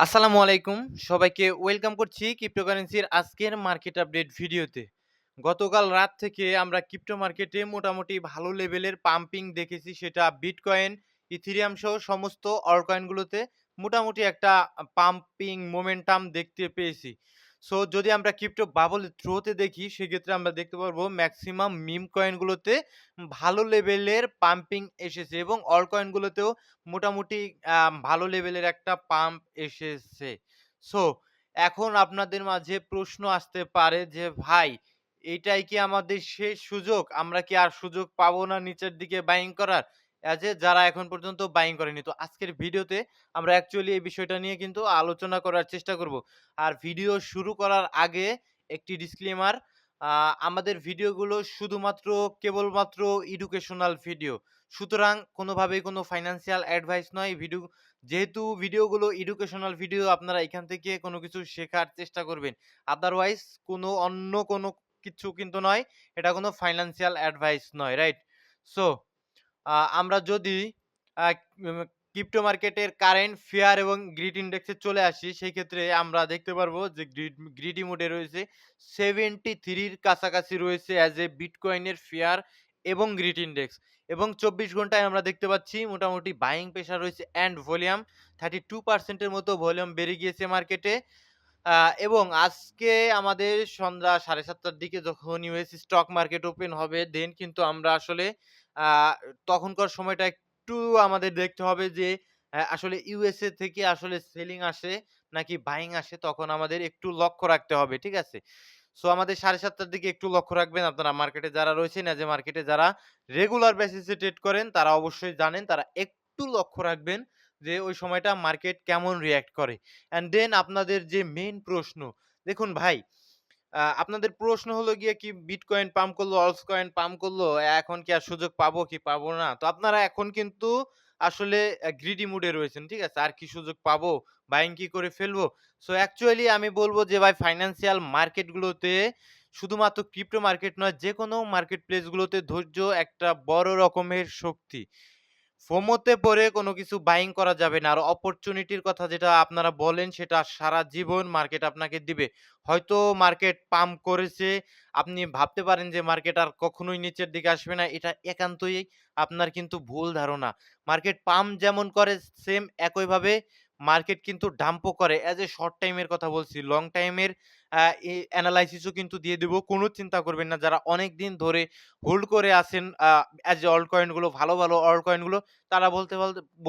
আসসালামু আলাইকুম। সবাইকে ওয়েলকাম করছি ক্রিপ্টোকারেন্সির আজকের মার্কেট আপডেট ভিডিওতে। গতকাল রাত থেকে আমরা ক্রিপ্টো মার্কেটে মোটামুটি ভালো লেভেলের পাম্পিং দেখেছি, সেটা বিটকয়েন, ইথেরিয়াম সহ সমস্ত অল্টকয়েনগুলোতে মোটামুটি একটা পাম্পিং মোমেন্টাম দেখতে পেয়েছি। সো যদি আমরা ক্রিপ্টো বাবলের থ্রোতে দেখি, সেক্ষেত্রে আমরা দেখতে পারবো ম্যাক্সিমাম মিম কয়েনগুলোতে ভালো লেভেলের পাম্পিং এসেছে এবং অল্টকয়েনগুলোতেও মোটামুটি ভালো লেভেলের একটা পাম্প এসেছে। সো এখন আপনাদের মাঝে প্রশ্ন আসতে পারে যে, "ভাই, এইটাই কি আমাদের শেষ সুযোগ? আমরা কি আর সুযোগ পাবো না নিচের দিকে বাইং করার?" অ্যাজ এ যারা এখন পর্যন্ত বাইং করেনি। তো আজকের ভিডিওতে আমরা অ্যাকচুয়ালি এই বিষয়টা নিয়ে কিন্তু আলোচনা করার চেষ্টা করব। আর ভিডিও শুরু করার আগে একটি ডিসক্লেমার, আমাদের ভিডিওগুলো শুধুমাত্র কেবলমাত্র এডুকেশনাল ভিডিও। সুতরাং কোনোভাবেই কোনো ফাইন্যান্সিয়াল অ্যাডভাইস নয়। যেহেতু ভিডিওগুলো এডুকেশনাল ভিডিও, আপনারা এখান থেকে কোনো কিছু শেখার চেষ্টা করবেন। আদারওয়াইজ অন্য কোনো কিছু কিন্তু নয়। এটা কোনো ফাইন্যান্সিয়াল অ্যাডভাইস নয়, রাইট? সো আমরা যদি আ উম ক্রিপ্টো মার্কেটের কারেন্ট ফিয়ার এবং গ্রিড ইনডেক্স এ চলে আসি, সেই ক্ষেত্রে আমরা দেখতে পারবো যে গ্রিডি মোড এ রয়েছে 73 র কাছাকাছি রয়েছে অ্যাজ এ বিটকয়েনের ফিয়ার এবং গ্রিড ইনডেক্স, এবং ২৪ ঘন্টায় আমরা দেখতে পাচ্ছি মোটামুটি বাইং প্রেশার রয়েছে অ্যান্ড ভলিউম 32% এর মতো ভলিউম বেড়ে গিয়েছে মার্কেটে। আ এবং আজকে আমাদের সন্ধ্যা ৭:৩০ টার দিকে যখন ইউএস স্টক মার্কেট ওপেন হবে, দেন কিন্তু আমরা আসলে আ তখনকার সময়টা একটু আমাদের দেখতে হবে যে আসলে ইউএসএ থেকে আসলে সেলিং আসে নাকি বাইং আসে, তখন আমাদের একটু লক্ষ্য রাখতে হবে। ঠিক আছে? সো আমাদের ৭:৩০ টার দিকে একটু লক্ষ্য রাখবেন। আপনারা মার্কেটে যারা রয়েছেন, এজ এ মার্কেটে যারা রেগুলার বেসিস এ ট্রেড করেন, তারা অবশ্যই জানেন, তারা একটু লক্ষ্য রাখবেন যে ওই সময়টা মার্কেট কেমন রিঅ্যাক্ট করে। অ্যান্ড দেন আপনাদের যে মেইন প্রশ্ন, দেখুন ভাই, আপনাদের প্রশ্ন হলো গিয়ে কি বিটকয়েন পাম্প করলো, অলস কয়েন পাম্প করলো, এখন কি আর সুযোগ পাবো কি পাবো না? তো আপনারা এখন কিন্তু আসলে গ্রিডি মুড এ রয়েছেন। ঠিক আছে? আর কি সুযোগ পাবো? বাইং কি করে ফেলবো? সো অ্যাকচুয়ালি আমি বলব যে ভাই, ফাইন্যান্সিয়াল মার্কেট গুলোতে শুধুমাত্র ক্রিপ্টো মার্কেট নয়, যেকোনো মার্কেট প্লেস গুলোতে ধৈর্য একটা বড় রকমের শক্তি। ফোমোতে পড়ে কোনো কিছু বাইং করা যাবে না। আর অপরচুনিটির কথা যেটা আপনারা বলেন, সেটা সারা জীবন মার্কেট আপনাকে দিবে। হয়তো মার্কেট পাম্প করেছে, আপনি ভাবতে পারেন যে মার্কেট আর কখনোই নিচের দিকে আসবে না। এটা একান্তই আপনার কিন্তু ভুল ধারণা। মার্কেট পাম্প যেমন করে, সেম একইভাবে মার্কেট কিন্তু ডাম্পও করে। অ্যাজ এ শর্ট টাইম এর কথা বলছি। লং টাইম এর আ এনালাইসিস ও কিন্তু দিয়ে দিব। কোনো চিন্তা করবেন না। যারা অনেকদিন ধরে হোল্ড করে আছেন অ্যাজ এ অল্ট কয়েন গুলো, ভালো অল্ট কয়েন গুলো, তারা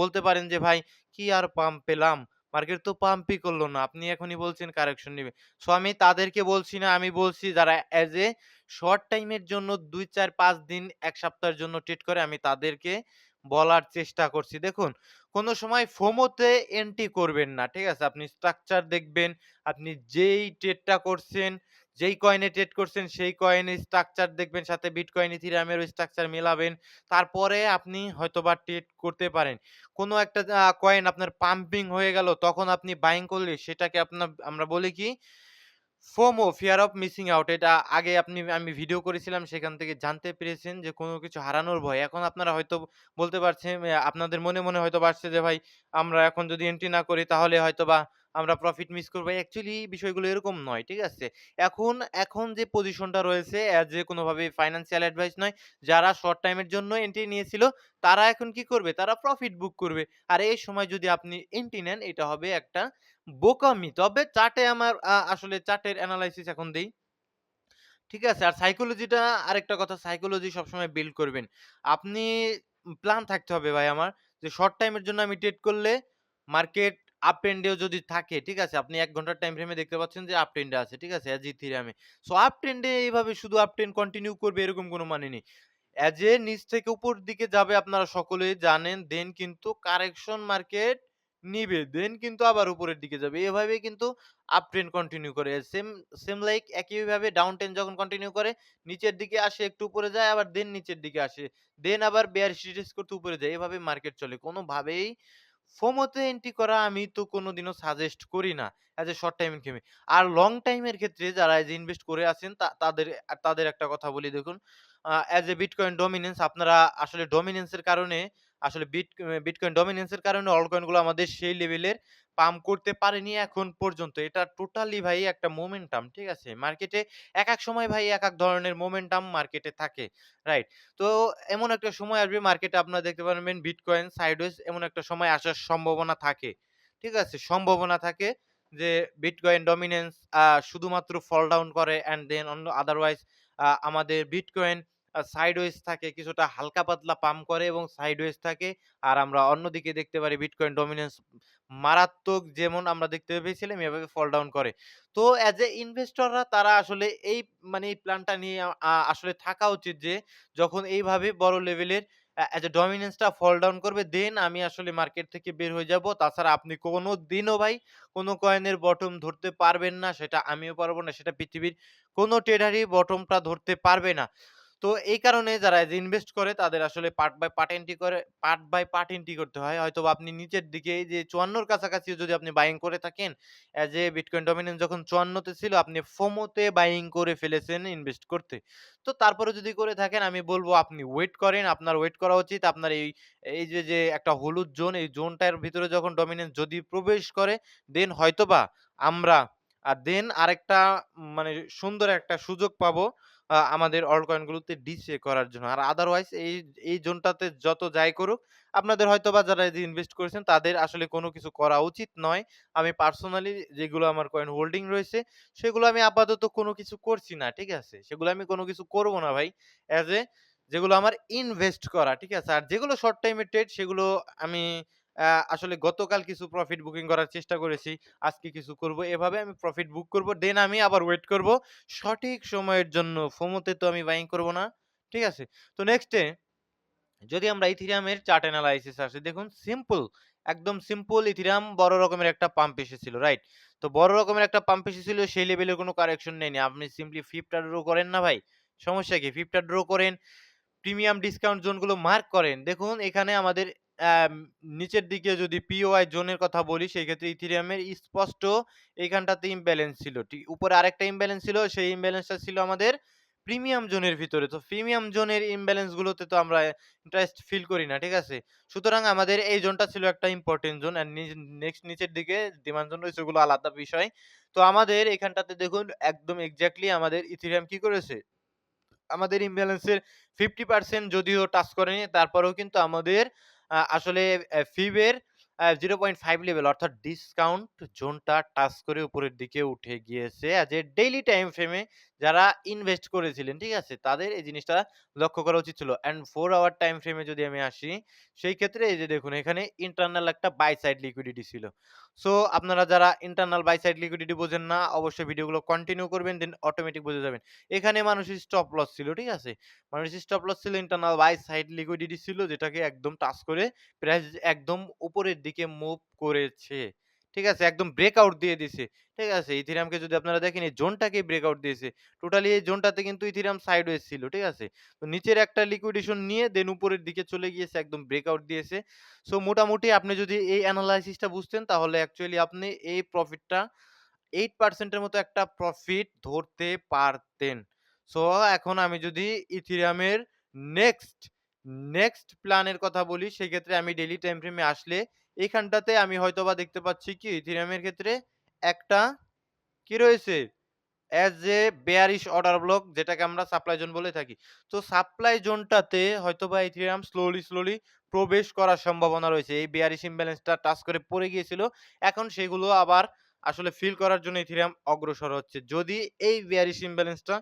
বলতে পারেন যে, "ভাই, কি আর পাম্প পেলাম? মার্কেট তো পাম্পই করল না। আপনি এখনই বলছেন কারেকশন নিবে।" সো আমি তাদেরকে বলছি না, আমি বলছি যারা অ্যাজ এ শর্ট টাইম এর জন্য ২, ৪, ৫ দিন, ১ সপ্তাহের জন্য ট্রেড করে, আমি তাদেরকে বলার চেষ্টা করছি। দেখুন, কোন সময় ফোমোতে এন্ট্রি করবেন না। ঠিক আছে? আপনি স্ট্রাকচার দেখবেন, আপনি যেই ট্রেডটা করছেন, যেই কয়েনে ট্রেড করছেন, সেই কয়েনের স্ট্রাকচার দেখবেন, সাথে বিটকয়েন, ইথেরিয়ামেরও স্ট্রাকচার মেলাবেন। তারপরে আপনি হয়তোবা ট্রেড করতে পারেন। কোনো একটা কয়েন আপনার পাম্পিং হয়ে গেল, তখন আপনি বাইং করলে সেটাকে আমরা বলি কি? FOMO, fear of missing out. এটা আগে আমি ভিডিও করেছিলাম, সেখান থেকে জানতে পেরেছেন যে কোনো কিছু হারানোর ভয়। এখন আপনারা হয়তো বলতে পারছেন, আপনাদের মনে হয়তোবা আসছে যে, ভাই, আমরা এখন যদি এন্ট্রি না করি তাহলে হয়তোবা আমরা প্রফিট মিস করব। অ্যাকচুয়ালি বিষয়গুলো এরকম নয়। ঠিক আছে? এখন এখন যে পজিশনটা রয়েছে, যে কোনোভাবে ফাইন্যান্সিয়াল অ্যাডভাইস নয়। যারা শর্ট টাইমের জন্য এন্ট্রি নিয়েছিল, তারা এখন কি করবে? তারা প্রফিট বুক করবে। আর এই সময় যদি আপনি এন্ট্রি নেন, এটা হবে একটা বোকামি। তবে চার্টে আমার আসলে চার্টের এনালাইসিস এখন দেই। ঠিক আছে? আর সাইকোলজিটা, আরেকটা কথা, সাইকোলজি সবসময় বিল্ড করবেন। আপনি প্ল্যান থাকতে হবে ভাই আমার, যে শর্ট টাইমের জন্য আমি ট্রেড করলে মার্কেট আপ ট্রেন্ডেও যদি থাকে, ঠিক আছে? আপনি ১ ঘন্টার টাইম ফ্রেমে দেখতে পাচ্ছেন যে আপ ট্রেন্ডে আছে। ঠিক আছে? অ্যাজ ইথেরিয়ামে। সো আপ ট্রেন্ডে এইভাবে শুধু আপ ট্রেন্ড কন্টিনিউ করবে, এরকম কোনো মানে নেই। অ্যাজ এ নিচ থেকে উপর দিকে যাবে, আপনারা সকলেই জানেন। দেন কিন্তু কারেকশন মার্কেট নিবে। দেন কিন্তু আবার উপরের দিকে যাবে। এভাবেই কিন্তু আপ ট্রেন্ড কন্টিনিউ করে। সেম সেম লাইক একইভাবে ডাউন ট্রেন্ড যখন কন্টিনিউ করে, নিচের দিকে আসে, একটু উপরে যায়, আবার দেন নিচের দিকে আসে। দেন আবার বেয়ারিশ রিটেস্ট করতে উপরে যায়। এভাবে মার্কেট চলে। কোনোভাবেই ফোমোতে এন্ট্রি করা আমি তো কোনোদিনও সাজেস্ট করি না, এজ এ শর্ট টাইম গেমে। আর লং টাইম এর ক্ষেত্রে যারা এই যে ইনভেস্ট করে আছেন, তাদের একটা কথা বলি, দেখুন, এজ এ বিটকয়েন ডমিনেন্স, আপনারা আসলে ডমিনেন্স এর কারণে আসলে বিটকয়েন ডমিন্যান্স এর কারণে অল্ট কয়েন গুলো আমাদের সেই লেভেলের পাম্প করতে পারেনি এখন পর্যন্ত। এটা টোটালি ভাই একটা মোমেন্টাম, ঠিক আছে? মার্কেটে একেক সময় ভাই একেক ধরনের মোমেন্টাম মার্কেটে থাকে। রাইট? তো এমন একটা সময় আসবে মার্কেটে আপনারা দেখতে পারবেন বিটকয়েন সাইডওয়েজ এমন একটা সময় আসার সম্ভাবনা থাকে। ঠিক আছে? সম্ভাবনা থাকে যে বিটকয়েন ডমিন্যান্স শুধুমাত্র ফল ডাউন করে অ্যান্ড দেন অন্য আদারওয়াইজ আমাদের বিটকয়েন সাইডওয়েজ থাকে, কিছুটা হালকা পাতলা পাম্প করে এবং সাইডওয়েজ থাকে। আর আমরা অন্যদিকে দেখতে পারি বিটকয়েন ডমিন্যান্স মারাত্মক, যেমন আমরা দেখতে পেয়েছিলাম এভাবে ফল ডাউন করে। তো এজ এ ইনভেস্টররা তারা আসলে এই মানে এই প্ল্যানটা নিয়ে আসলে থাকা উচিত যে যখন এইভাবে বড় লেভেলের এজ এ ডমিন্যান্স টা ফল ডাউন করবে দেন আমি আসলে মার্কেট থেকে বের হয়ে যাব। তাছাড়া আপনি কোনদিনও ভাই কোন কয়েনের বটম ধরতে পারবেন না। সেটা আমিও পারব না। সেটা পৃথিবীর কোন ট্রেডারই বটমটা ধরতে পারবে না। তো এই কারণে যারা যে ইনভেস্ট করে তাদের আসলে পার্ট বাই পার্ট এন্ট্রি করতে হয়। হয়তোবা আপনি নিচের দিকে এই যে ৫৪ র কাছাকাছি যদি আপনি বাইং করে থাকেন, এজ এ বিটকয়েন ডমিন্যান্স যখন ৫৪ তে ছিল আপনি FOMO তে বাইং করে ফেলেছেন ইনভেস্ট করতে। তো তারপরেও যদি করে থাকেন আমি বলব আপনি ওয়েট করেন। আপনার ওয়েট করা উচিত। আপনার এই যে একটা হলুদ জোন, এই জোনটার ভিতরে যখন ডমিন্যান্স যদি প্রবেশ করে দেন হয়তোবা আমরা দেন আরেকটা মানে সুন্দর একটা সুযোগ পাবো আমাদের অল্ট কয়েন গুলোতে ডিসে করার জন্য। আর আদারওয়াইজ এই জোনটাতে যত যাই করুক, আপনাদের হয়তোবা যারা এই যে ইনভেস্ট করেছেন তাদের আসলে কোন কিছু করা উচিত নয়। আমি পার্সোনালি যেগুলো আমার কয়েন হোল্ডিং রয়েছে, সেগুলো আমি আপাতত কোন কিছু করছি না। ঠিক আছে? সেগুলো আমি কোন কিছু করব না ভাই। এজ এ যেগুলো আমার ইনভেস্ট করা। ঠিক আছে? আর যেগুলো শর্ট টাইম এর ট্রেড সেগুলো আমি আসলে গতকাল কিছু প্রফিট বুকিং করার চেষ্টা করেছি। আজকে কিছু করব। এভাবে আমি প্রফিট বুক করব। দেন আমি আবার ওয়েট করব সঠিক সময়ের জন্য। FOMO-তে তো আমি বাইং করব না। ঠিক আছে? তো নেক্সট এ যদি আমরা ইথেরিয়ামের চার্ট এনালাইসিস আসি, দেখুন সিম্পল, একদম সিম্পল ইথেরিয়াম বড় রকমের একটা পাম্প এসেছিল, রাইট? তো বড় রকমের একটা পাম্প এসেছিল, সেই লেভেলের কোনো কারেকশন নেয়নি। আপনি সিম্পলি ফিফটা ড্র করেন না ভাই? সমস্যা কি? ফিফটা ড্র করেন, প্রিমিয়াম ডিসকাউন্ট জোনগুলো মার্ক করেন। দেখুন এখানে আমাদের অ্যাম নিচের দিকে যদি POI জোনের কথা বলি, সেক্ষেত্রে ইথেরিয়ামের স্পষ্ট এইখানটাতে ইমব্যালেন্স ছিল। উপরে আরেকটা ইমব্যালেন্স ছিল, সেই ইমব্যালেন্সটা ছিল আমাদের প্রিমিয়াম জোনের ভিতরে। তো প্রিমিয়াম জোনের ইমব্যালেন্স গুলোতে তো আমরা ইন্টারেস্ট ফিল করি না, ঠিক আছে? সুতরাং আমাদের এই জোনটা ছিল একটা ইম্পোর্টেন্ট জোন অ্যান্ড নেক্সট নিচের দিকে ডিমান্ড জোন রয়েছে, ওগুলো আলাদা বিষয়। তো আমাদের এখানটাতে দেখুন একদম এক্সাক্টলি আমাদের ইথেরিয়াম কি করেছে? আমাদের ইমব্যালেন্সের 50% যদিও টাচ করেনি, তারপরেও কিন্তু আমাদের আসলে ফিবের 0.5 লেভেল অর্থাৎ ডিসকাউন্ট জোনটা টাচ করে উপরের দিকে উঠে গিয়েছে। অ্যাজ এ ডেইলি টাইম ফ্রেমে যারা ইনভেস্ট করেছিলেন, ঠিক আছে? তাদের এই জিনিসটা লক্ষ্য করা উচিত ছিল। অ্যান্ড 4 আওয়ার টাইম ফ্রেমে যদি আমি আসি, সেই ক্ষেত্রে এই যে দেখুন এখানে ইন্টারনাল একটা বাই সাইড লিকুইডিটি ছিল। সো আপনারা যারা ইন্টারনাল বাই সাইড লিকুইডিটি বোঝেন না, অবশ্যই ভিডিওগুলো কন্টিনিউ করবেন, দেন অটোমেটিক বুঝে যাবেন। এখানে মানুষের স্টপ লস ছিল, ঠিক আছে? মানুষের স্টপ লস ছিল, ইন্টারনাল বাই সাইড লিকুইডিটি ছিল যেটাকে একদম টাচ করে প্রাইস একদম উপরের দিকে মুভ করেছে। ঠিক আছে? একদম ব্রেকআউট দিয়ে দিছে। ঠিক আছে? ইথেরিয়ামকে যদি আপনারা দেখেন এই জোনটাকেই ব্রেকআউট দিয়েছে। টোটালি এই জোনটাতে কিন্তু ইথেরিয়াম সাইডওয়েজ ছিল। ঠিক আছে? তো নিচের একটা লিকুইডেশন নিয়ে দেন উপরের দিকে চলে গিয়েছে, একদম ব্রেকআউট দিয়েছে। সো মোটামুটি আপনি যদি এই এনালাইসিসটা বুঝতেন তাহলে অ্যাকচুয়ালি আপনি এই প্রফিটটা 8% এর মতো একটা প্রফিট ধরতে পারতেন। সো এখন আমি যদি ইথেরিয়ামের নেক্সট, নেক্সট প্ল্যানের কথা বলি, সেক্ষেত্রে আমি ডেইলি টাইম ফ্রেমে আসলে এখানটাতে আমি হয়তোবা দেখতে পাচ্ছি কি ইথেরিয়ামের ক্ষেত্রে একটা কি রয়েছে? As a bearish order block, যেটাকে আমরা সাপ্লাই জোন বলে থাকি। তো সাপ্লাই জোনটাতে হয়তোবা ইথেরিয়াম স্লোলি প্রবেশ করার সম্ভাবনা রয়েছে। এই বেয়ারিশ ইমব্যালেন্সটা টাচ করে পড়ে গিয়েছিল। এখন সেগুলো আবার আসলে ফিল করার জন্য ইথেরিয়াম অগ্রসর হচ্ছে। যদি এই বেয়ারিশ ইমব্যালেন্সটা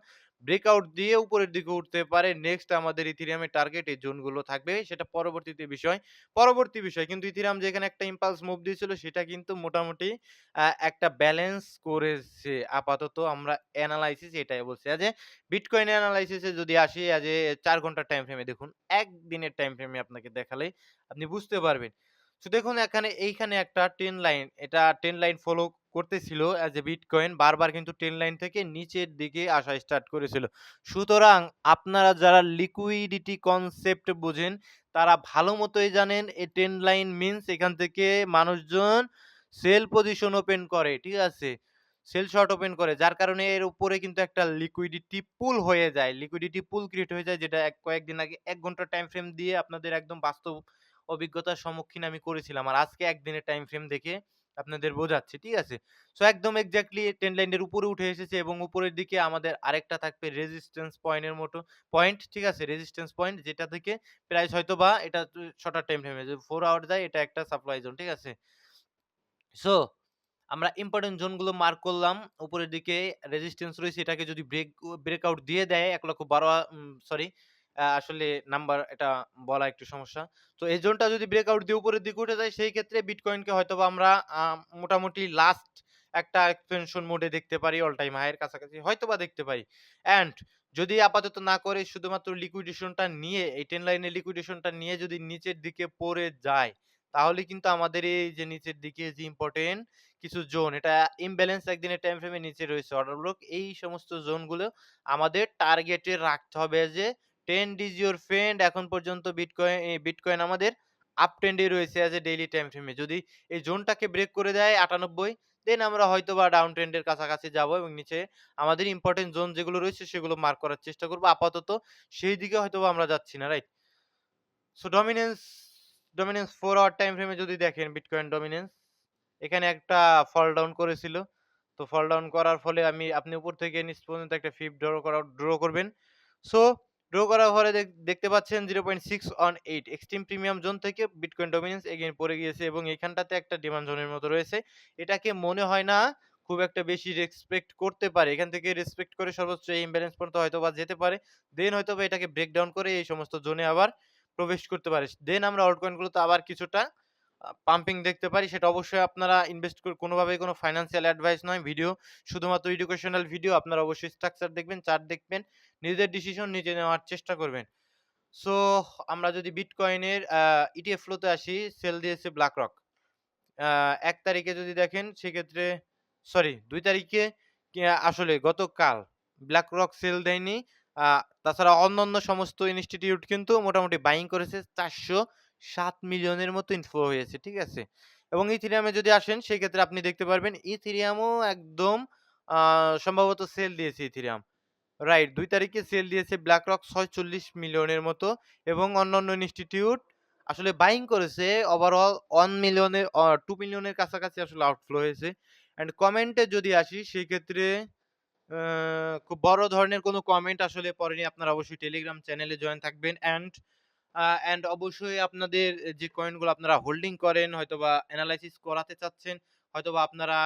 ব্রেকআউট দিয়ে উপরের দিকে উঠতে পারে, নেক্সট আমাদের ইথেরিয়ামের টার্গেট এই জোনগুলো থাকবে। সেটা পরবর্তী বিষয়। কিন্তু ইথেরিয়াম যেখানে একটা ইম্পালস মুভ দিয়েছিল সেটা কিন্তু মোটামুটি একটা ব্যালেন্স করেছে। আপাতত আমরা এনালাইসিস এটাই বলছি। যে বিটকয়েন এনালাইসিস এ যদি আসি, ৪ ঘন্টার টাইম ফ্রেমে দেখুন। ১ দিনের টাইম ফ্রেমে আপনাকে দেখালেই আপনি বুঝতে পারবেন। তো দেখুন এইখানে একটা ট্রেন্ড লাইন, এটা ট্রেন্ড লাইন ফলো করতেছিল বিটকয়েন বারবার কিন্তু ট্রেন্ড লাইন থেকে নিচের দিকে আসা স্টার্ট করেছিল। সুতরাং আপনারা যারা লিকুইডিটি কনসেপ্ট বোঝেন তারা ভালো মতোই জানেন এই ট্রেন্ড লাইন মিনস এখান থেকে মানুষজন সেল পজিশন ওপেন করে, ঠিক আছে? সেল শর্ট ওপেন করে। যার কারণে এর উপরে কিন্তু একটা লিকুইডিটি পুল হয়ে যায়। লিকুইডিটি পুল ক্রিয়েট হয়ে যায়, যেটা কয়েকদিন আগে ১ ঘন্টার টাইম ফ্রেম দিয়ে আপনাদের একদম বাস্তব অভিজ্ঞতার সম্মুখীন আমি করেছিলাম। আর আজকে একদিনের টাইম ফ্রেম দেখে আপনাদের বোঝাচ্ছি। ঠিক আছে? সো একদম এক্সাক্টলি ট্রেন্ড লাইনের উপরে উঠে এসেছে এবং উপরের দিকে আমাদের আরেকটা থাকবে রেজিস্ট্যান্স পয়েন্টের মতো পয়েন্ট, ঠিক আছে? রেজিস্ট্যান্স পয়েন্ট যেটা থেকে প্রাইস হয়তোবা এটা শর্টার টাইম ফ্রেমে যদি 4 আওয়ার যায় এটা একটা সাপ্লাই জোন, ঠিক আছে? সো আমরা ইম্পোর্টেন্ট জোনগুলো মার্ক করলাম। উপরের দিকে রেজিস্ট্যান্স রয়েছে এটাকে যদি ব্রেকআউট দিয়ে দেয় ১,১২,০০০ সরি আসলে নাম্বার এটা বলা একটু সমস্যা। তো এই জোনটা যদি ব্রেকআউট দিয়ে উপরের দিকে উঠে যায় সেই ক্ষেত্রে বিটকয়েনকে হয়তোবা আমরা মোটামুটি লাস্ট একটা এক্সপেনশন মোডে দেখতে পারি অল টাইম হাই এর কাছাকাছি হয়তোবা দেখতে পারি। অ্যান্ড যদি আপাতত না করে শুধুমাত্র লিকুইডেশনটা নিয়ে এই 10 লাইনের লিকুইডেশনটা নিয়ে যদি নিচের দিকে পড়ে যায় তাহলে কিন্তু আমাদের এই যে নিচের দিকে যে ইম্পোর্টেন্ট কিছু জোন এটা ইমব্যালেন্স একদিনের টাইম ফ্রেমে নিচে রয়েছে অর্ডার ব্লক এই সমস্ত জোনগুলো আমাদের টার্গেটে রাখতে হবে যে ট্রেন্ড ইজ ইওর ফ্রেন্ড এখন পর্যন্ত বিটকয়েন আমাদের আপ ট্রেন্ডে রয়েছে অ্যাজ এ ডেইলি টাইম ফ্রেমে যদি এই জোনটাকে ব্রেক করে দেয় 98 দেন আমরা হয়তোবা ডাউন ট্রেন্ডের কাছাকাছি যাব এবং নিচে আমাদের ইম্পর্টেন্ট জোন যেগুলো রয়েছে সেগুলো মার্ক করার চেষ্টা করব আপাতত সেই দিকে হয়তোবা আমরা যাচ্ছি না right so dominance 4 hour time ফ্রেমে যদি দেখেন বিটকয়েন ডমিনেন্স এখানে একটা ফল ডাউন করেছিল। তো ফল ডাউন করার ফলে আপনি উপর থেকে নিচ পর্যন্ত একটা ফিব ড্র করবেন। সো ড্র করার পরে দেখতে পাচ্ছেন 0.618 এক্সট্রিম প্রিমিয়াম জোন থেকে বিটকয়েন ডমিনেন্স এগেইন পড়ে গিয়েছে এবং এখানটাতে একটা ডিমান্ড জোনের মতো রয়েছে। এটাকে মনে হয় না খুব একটা বেশি রেসপেক্ট করতে পারে। এখান থেকে রেসপেক্ট করে সর্বোচ্চ এই ইমব্যালেন্স পর্যন্ত হয়তোবা যেতে পারে। দেন হয়তোবা এটাকে ব্রেকডাউন করে এই সমস্ত জোনে আবার প্রবেশ করতে পারে। দেন আমরা অল্টকয়েন গুলোতে আবার কিছুটা পাম্পিং দেখতে পারি। সেটা অবশ্যই আপনারা ইনভেস্ট কোনোভাবেই কোনো ফাইন্যান্সিয়াল অ্যাডভাইস নয়। ভিডিও শুধুমাত্র এডুকেশনাল ভিডিও। আপনারা অবশ্যই স্ট্রাকচার দেখবেন, চার্ট দেখবেন। নিজের ডিসিশন নিজে নেওয়ার চেষ্টা করবেন। সো আমরা যদি বিটকয়েনের ইটিএফ ফ্লোতে আসি, সেল দিয়েছে ব্ল্যাকরক। ১ তারিখে যদি দেখেন সেক্ষেত্রে সরি ২ তারিখে আসলে গতকাল ব্ল্যাকরক সেল দেয়নি। আ তাছাড়া অন্যান্য সমস্ত ইনস্টিটিউট কিন্তু মোটামুটি বাইং করেছে ৪০৭ মিলিয়নের মতো ইনফ্লো হয়েছে। ঠিক আছে? এবং ইথেরিয়ামে যদি আসেন সেক্ষেত্রে আপনি দেখতে পারবেন ইথেরিয়ামও একদম আ সম্ভবত সেল দিয়েছে ইথেরিয়াম। রাইট ২ তারিখে সেল দিয়েছে BlackRock ৪৬ মিলিয়নের মতো এবং অন্যান্য ইনস্টিটিউট আসলে বাইং করেছে ওভারঅল 1 মিলিয়নের 2 মিলিয়নের কাছাকাছি আসলে আউটফ্লো হয়েছে। অ্যান্ড কমেন্টে যদি আসি সেক্ষেত্রে আ খুব বড় ধরনের কোনো কমেন্ট আসলে পড়েনি। আপনারা অবশ্যই টেলিগ্রাম চ্যানেলে জয়েন থাকবেন অ্যান্ড অবশ্যই আপনাদের যে কয়েনগুলো আপনারা হোল্ডিং করেন হয়তোবা এনালাইসিস করাতে চাচ্ছেন, হয়তোবা আপনারা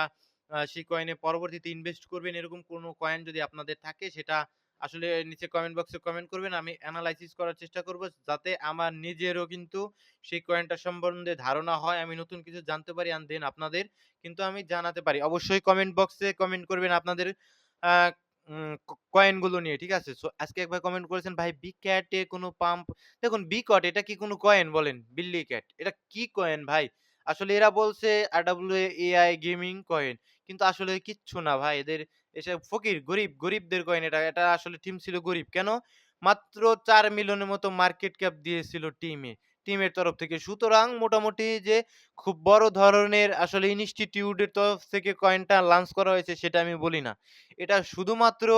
সেই কয়েনে পরবর্তীতে ইনভেস্ট করবেন এরকম কোনো কয়েন যদি আপনাদের থাকে সেটা আসলে নিচে কমেন্ট বক্সে কমেন্ট করবেন। আমি এনালাইসিস করার চেষ্টা করব যাতে আমার নিজেরও কিন্তু সেই কয়েনটা সম্বন্ধে ধারণা হয়। আমি নতুন কিছু জানতে পারি অ্যান্ড দেন আপনাদের কিন্তু আমি জানাতে পারি। অবশ্যই কমেন্ট বক্সে কমেন্ট করবেন আপনাদের আ কয়েন গুলো নিয়ে। ঠিক আছে? সো আজকে এক ভাই কমেন্ট করেছেন, "ভাই বিক্যাট এ কোনো পাম্প" দেখুন বিকট এটা কি কোনো কয়েন বলেন? বিল্লি ক্যাট। এটা কি কয়েন ভাই? আসলে এরা বলছে RWAI গেমিং কয়েন। কিন্তু আসলে কিচ্ছু না ভাই। এদের এসব ফকির, গরিবদের কয়েন এটা। এটা আসলে টিম ছিল গরিব। কেন? মাত্র ৪ মিলিয়নের মতো মার্কেট ক্যাপ দিয়েছিল টিমের তরফ থেকে। সুতরাং মোটামুটি যে খুব বড় ধরনের আসলে ইনস্টিটিউটের তরফ থেকে কয়েনটা লঞ্চ করা হয়েছে সেটা আমি বলি না। এটা শুধুমাত্র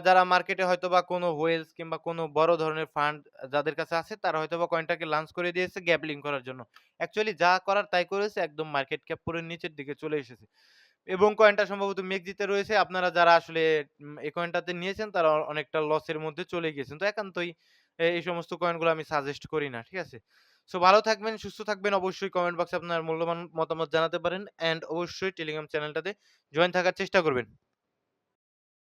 যারা মার্কেটে হয়তোবা কোনো ওয়েলস কিংবা কোনো বড় ধরনের ফান্ড যাদের কাছে আছে তারা হয়তোবা কয়েনটাকে লঞ্চ করে দিয়েছে গ্যাবলিং করার জন্য। অ্যাকচুয়ালি যা করার তাই করেছে একদম মার্কেট ক্যাপ পুরো নিচের দিকে চলে এসেছে। এবং কয়েনটা সম্ভবত মেক্সিতে রয়েছে। আপনারা যারা আসলে এই কয়েনটাতে নিয়েছেন তারা অনেকটা লসের মধ্যে চলে গিয়েছেন। তো একান্তই এই সমস্ত কয়েনগুলো আমি সাজেস্ট করি না। ঠিক আছে? সো ভালো থাকবেন, সুস্থ থাকবেন। অবশ্যই কমেন্ট বক্সে আপনার মূল্যবান মতামত জানাতে পারেন অ্যান্ড অবশ্যই টেলিগ্রাম চ্যানেলটাতে জয়েন থাকার চেষ্টা করবেন।